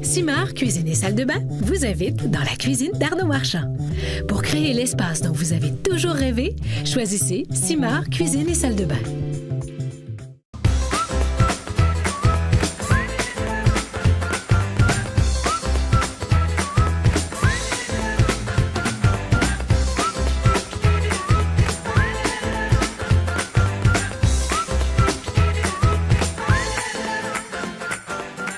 Simard Cuisine et Salle de Bain vous invite dans la cuisine d'Arnaud Marchand. Pour créer l'espace dont vous avez toujours rêvé, choisissez Simard Cuisine et Salle de Bain.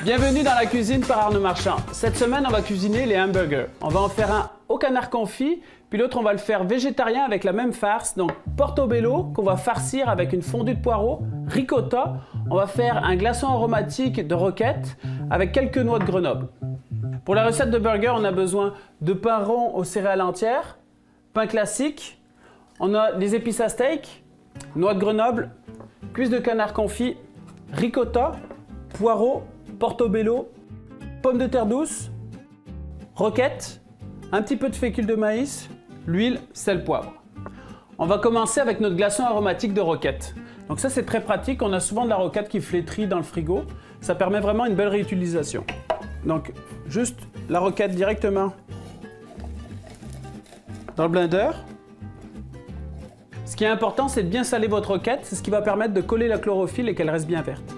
Bienvenue dans la cuisine par Arnaud Marchand. Cette semaine, on va cuisiner les hamburgers. On va en faire un au canard confit, puis l'autre, on va le faire végétarien avec la même farce. Donc, portobello qu'on va farcir avec une fondue de poireaux, ricotta. On va faire un glaçon aromatique de roquette avec quelques noix de Grenoble. Pour la recette de burger, on a besoin de pain rond aux céréales entières, pain classique, on a des épices à steak, noix de Grenoble, cuisses de canard confit, ricotta, poireaux, portobello, pommes de terre douce, roquette, un petit peu de fécule de maïs, l'huile, sel, poivre. On va commencer avec notre glaçon aromatique de roquette. Donc ça, c'est très pratique. On a souvent de la roquette qui flétrit dans le frigo. Ça permet vraiment une belle réutilisation. Donc, juste la roquette directement dans le blender. Ce qui est important, c'est de bien saler votre roquette. C'est ce qui va permettre de coller la chlorophylle et qu'elle reste bien verte.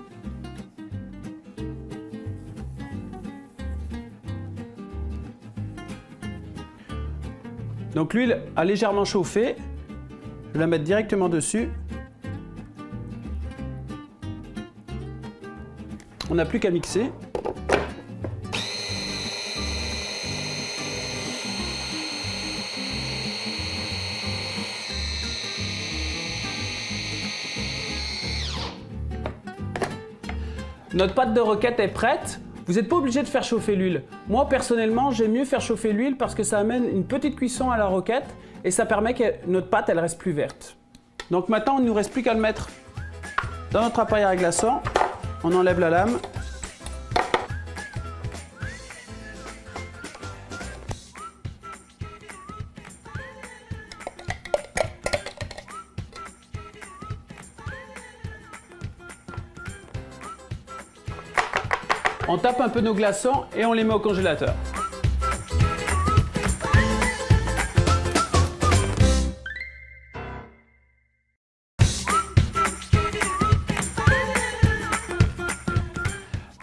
Donc l'huile a légèrement chauffé, je vais la mettre directement dessus. On n'a plus qu'à mixer. Notre pâte de roquette est prête. Vous n'êtes pas obligé de faire chauffer l'huile. Moi, personnellement, j'aime mieux faire chauffer l'huile parce que ça amène une petite cuisson à la roquette et ça permet que notre pâte, elle reste plus verte. Donc maintenant, il ne nous reste plus qu'à le mettre dans notre appareil à glaçons. On enlève la lame. On tape un peu nos glaçons et on les met au congélateur.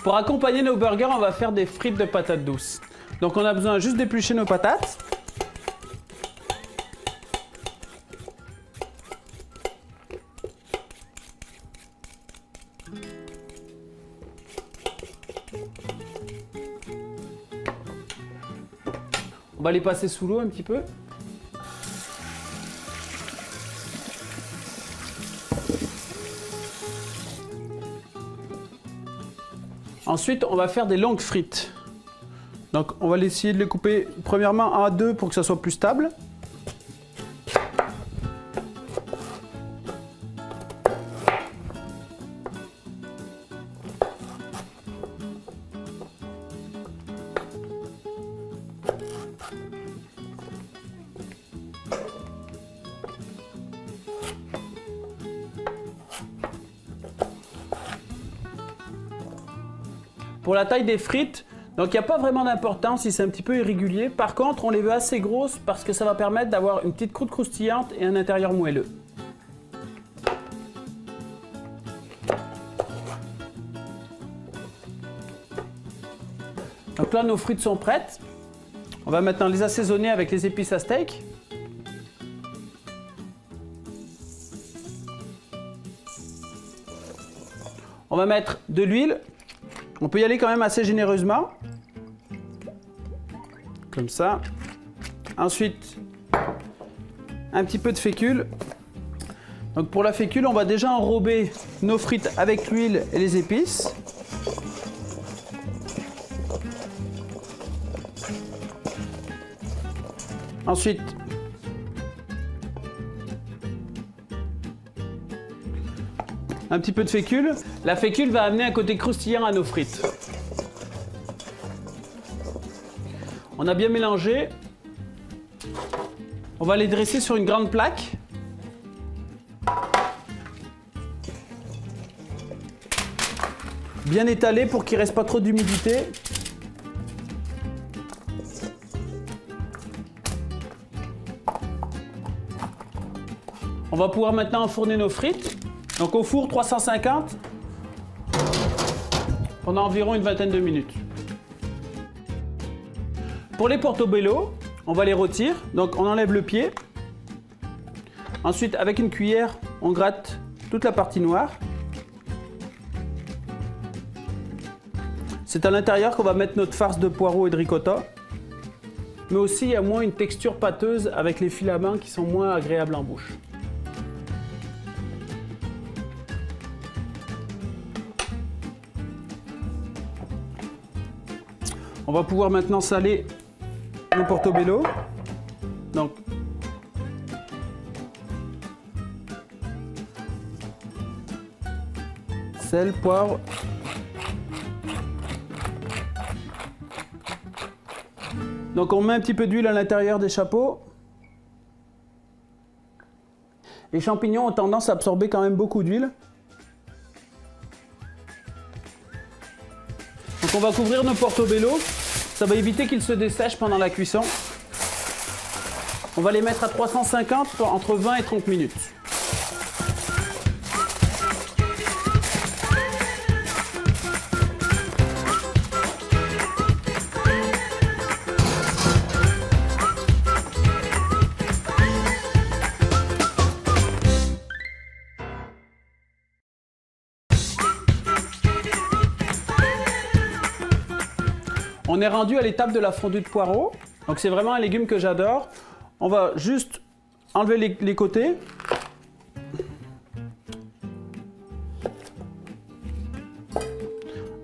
Pour accompagner nos burgers, on va faire des frites de patates douces. Donc on a besoin juste d'éplucher nos patates. On va les passer sous l'eau un petit peu. Ensuite, on va faire des longues frites. Donc, on va essayer de les couper premièrement à deux pour que ça soit plus stable. Pour la taille des frites, donc il n'y a pas vraiment d'importance si c'est un petit peu irrégulier. Par contre, on les veut assez grosses parce que ça va permettre d'avoir une petite croûte croustillante et un intérieur moelleux. Donc là, nos frites sont prêtes. On va maintenant les assaisonner avec les épices à steak. On va mettre de l'huile. On peut y aller quand même assez généreusement. Comme ça. Ensuite, un petit peu de fécule. Donc pour la fécule, on va déjà enrober nos frites avec l'huile et les épices. Ensuite, un petit peu de fécule. La fécule va amener un côté croustillant à nos frites. On a bien mélangé. On va les dresser sur une grande plaque. Bien étalé pour qu'il ne reste pas trop d'humidité. On va pouvoir maintenant enfourner nos frites. Donc au four 350 pendant environ une vingtaine de minutes. Pour les portobello, on va les rôtir. Donc on enlève le pied. Ensuite, avec une cuillère, on gratte toute la partie noire. C'est à l'intérieur qu'on va mettre notre farce de poireaux et de ricotta. Mais aussi, il y a moins une texture pâteuse avec les filaments qui sont moins agréables en bouche. On va pouvoir maintenant saler nos portobello. Donc, sel, poivre. Donc on met un petit peu d'huile à l'intérieur des chapeaux. Les champignons ont tendance à absorber quand même beaucoup d'huile. Donc on va couvrir nos portobello. Ça va éviter qu'ils se dessèchent pendant la cuisson. On va les mettre à 350 pour entre 20 et 30 minutes. On est rendu à l'étape de la fondue de poireaux. Donc c'est vraiment un légume que j'adore. On va juste enlever les côtés.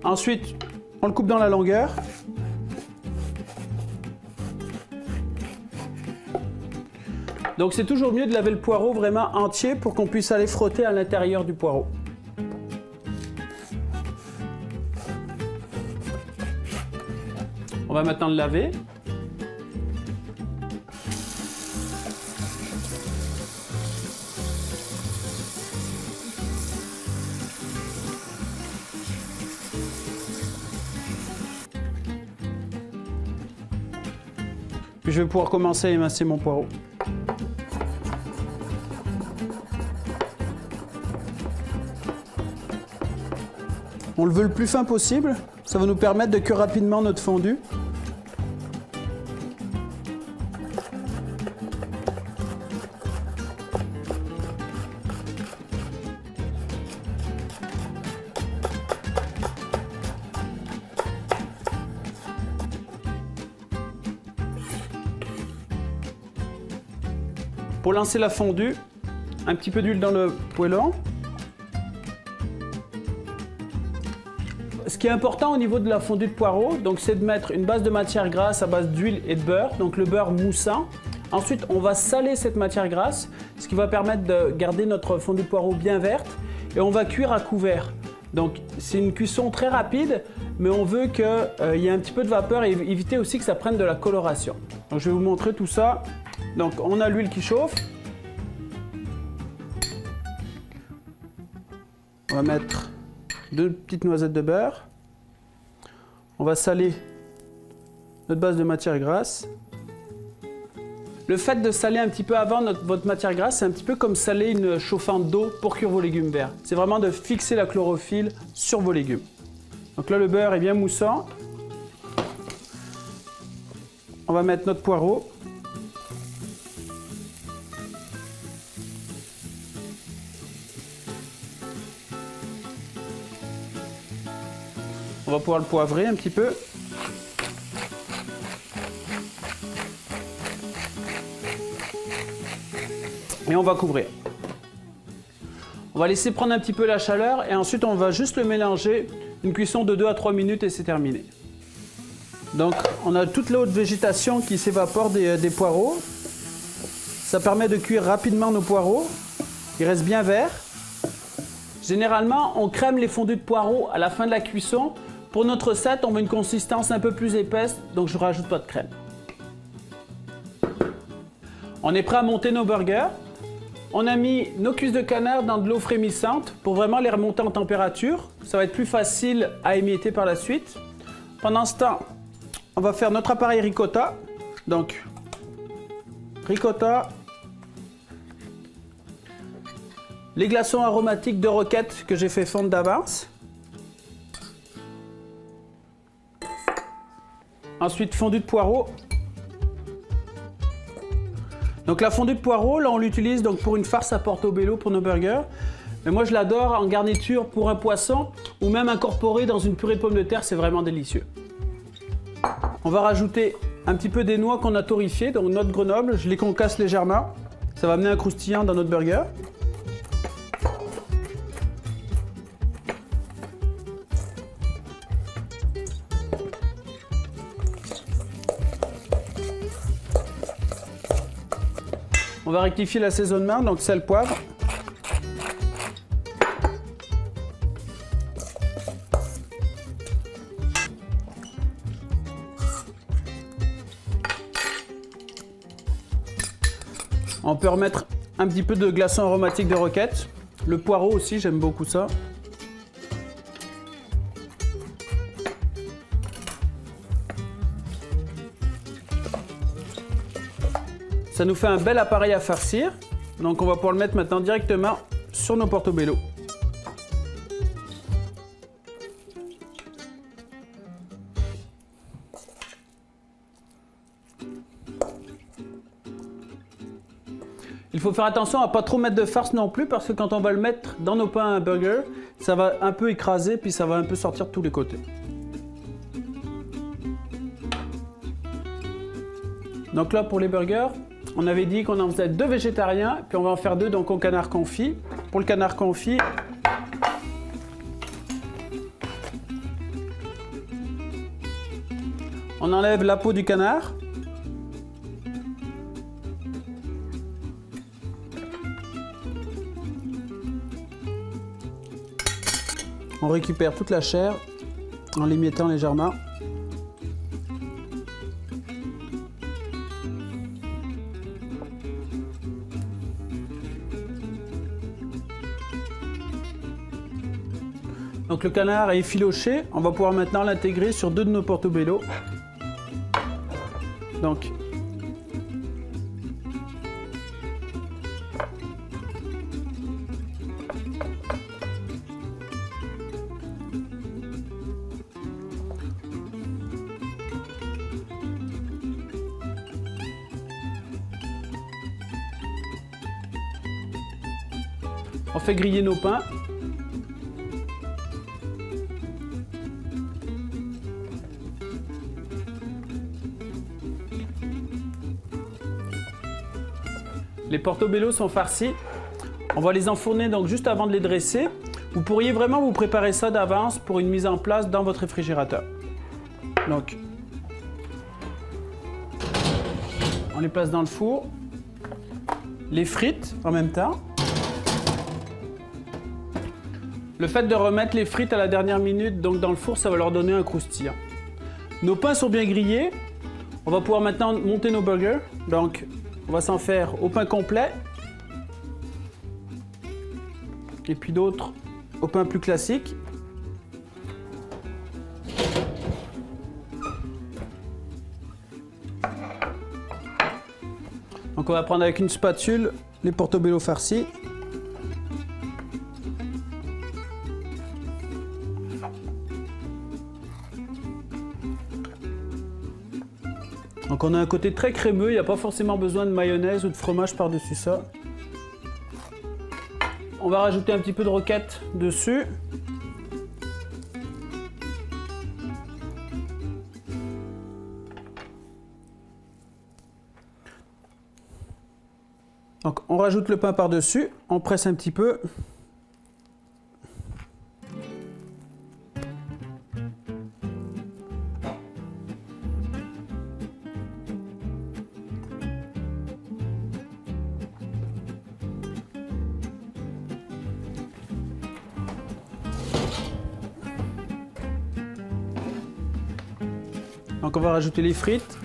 Ensuite, on le coupe dans la longueur. Donc c'est toujours mieux de laver le poireau vraiment entier pour qu'on puisse aller frotter à l'intérieur du poireau. On va maintenant le laver. Puis je vais pouvoir commencer à émincer mon poireau. On le veut le plus fin possible. Ça va nous permettre de cuire rapidement notre fondue. Pour lancer la fondue, un petit peu d'huile dans le poêlon. Ce qui est important au niveau de la fondue de poireaux, donc c'est de mettre une base de matière grasse à base d'huile et de beurre, donc le beurre moussant. Ensuite, on va saler cette matière grasse, ce qui va permettre de garder notre fondue de poireaux bien verte, et on va cuire à couvert. Donc c'est une cuisson très rapide, mais on veut qu'il y ait un petit peu de vapeur et éviter aussi que ça prenne de la coloration. Donc je vais vous montrer tout ça. Donc on a l'huile qui chauffe. On va mettre 2 petites noisettes de beurre. On va saler notre base de matière grasse. Le fait de saler un petit peu avant votre matière grasse, c'est un petit peu comme saler une chauffante d'eau pour cuire vos légumes verts. C'est vraiment de fixer la chlorophylle sur vos légumes. Donc là, le beurre est bien moussant. On va mettre notre poireau. On va pouvoir le poivrer un petit peu. Et on va couvrir. On va laisser prendre un petit peu la chaleur et ensuite on va juste le mélanger. Une cuisson de 2 à 3 minutes et c'est terminé. Donc on a toute la haute végétation qui s'évapore des poireaux. Ça permet de cuire rapidement nos poireaux. Ils restent bien verts. Généralement, on crème les fondus de poireaux à la fin de la cuisson. Pour notre recette, on veut une consistance un peu plus épaisse, donc je ne rajoute pas de crème. On est prêt à monter nos burgers. On a mis nos cuisses de canard dans de l'eau frémissante pour vraiment les remonter en température. Ça va être plus facile à émietter par la suite. Pendant ce temps, on va faire notre appareil ricotta. Donc, ricotta. les glaçons aromatiques de roquette que j'ai fait fondre d'avance. Ensuite, fondue de poireaux. Donc la fondue de poireaux, là on l'utilise donc pour une farce à portobello pour nos burgers. Mais moi je l'adore en garniture pour un poisson ou même incorporé dans une purée de pommes de terre, c'est vraiment délicieux. On va rajouter un petit peu des noix qu'on a torréfiées, donc noix de Grenoble, je les concasse légèrement. Ça va amener un croustillant dans notre burger. On va rectifier l'assaisonnement, donc sel, poivre. On peut remettre un petit peu de glaçons aromatiques de roquette. Le poireau aussi, j'aime beaucoup ça. Ça nous fait un bel appareil à farcir. Donc on va pouvoir le mettre maintenant directement sur nos portobello. Il faut faire attention à ne pas trop mettre de farce non plus parce que quand on va le mettre dans nos pains à burger, ça va un peu écraser puis ça va un peu sortir de tous les côtés. Donc là pour les burgers, on avait dit qu'on en faisait 2 végétariens, puis on va en faire 2 donc au canard confit. Pour le canard confit, on enlève la peau du canard. On récupère toute la chair en l'émiettant légèrement. Donc le canard est effiloché, on va pouvoir maintenant l'intégrer sur 2 de nos portobello. Donc on fait griller nos pains. Les portobello sont farcis. On va les enfourner donc juste avant de les dresser. Vous pourriez vraiment vous préparer ça d'avance pour une mise en place dans votre réfrigérateur. Donc, on les place dans le four. Les frites en même temps. Le fait de remettre les frites à la dernière minute donc dans le four, ça va leur donner un croustillant. Nos pains sont bien grillés. On va pouvoir maintenant monter nos burgers. Donc, on va s'en faire au pain complet. Et puis d'autres au pain plus classique. Donc on va prendre avec une spatule les portobello farcis. Donc on a un côté très crémeux, il n'y a pas forcément besoin de mayonnaise ou de fromage par-dessus ça. On va rajouter un petit peu de roquette dessus. Donc on rajoute le pain par-dessus, on presse un petit peu. Donc on va rajouter les frites.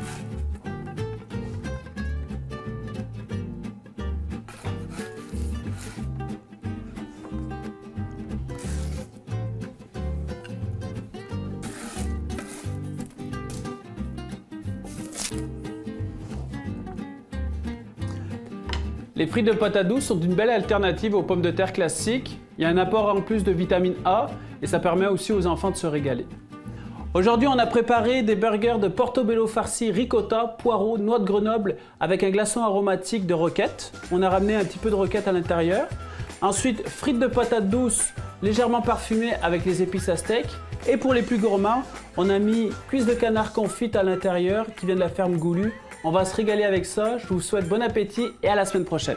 Les frites de patates douces sont une belle alternative aux pommes de terre classiques. Il y a un apport en plus de vitamine A et ça permet aussi aux enfants de se régaler. Aujourd'hui, on a préparé des burgers de portobello farcis ricotta, poireaux, noix de Grenoble avec un glaçon aromatique de roquette. On a ramené un petit peu de roquette à l'intérieur. Ensuite, frites de patates douces légèrement parfumées avec les épices à steak. Et pour les plus gourmands, on a mis cuisses de canard confite à l'intérieur qui vient de la ferme Goulu. On va se régaler avec ça. Je vous souhaite bon appétit et à la semaine prochaine.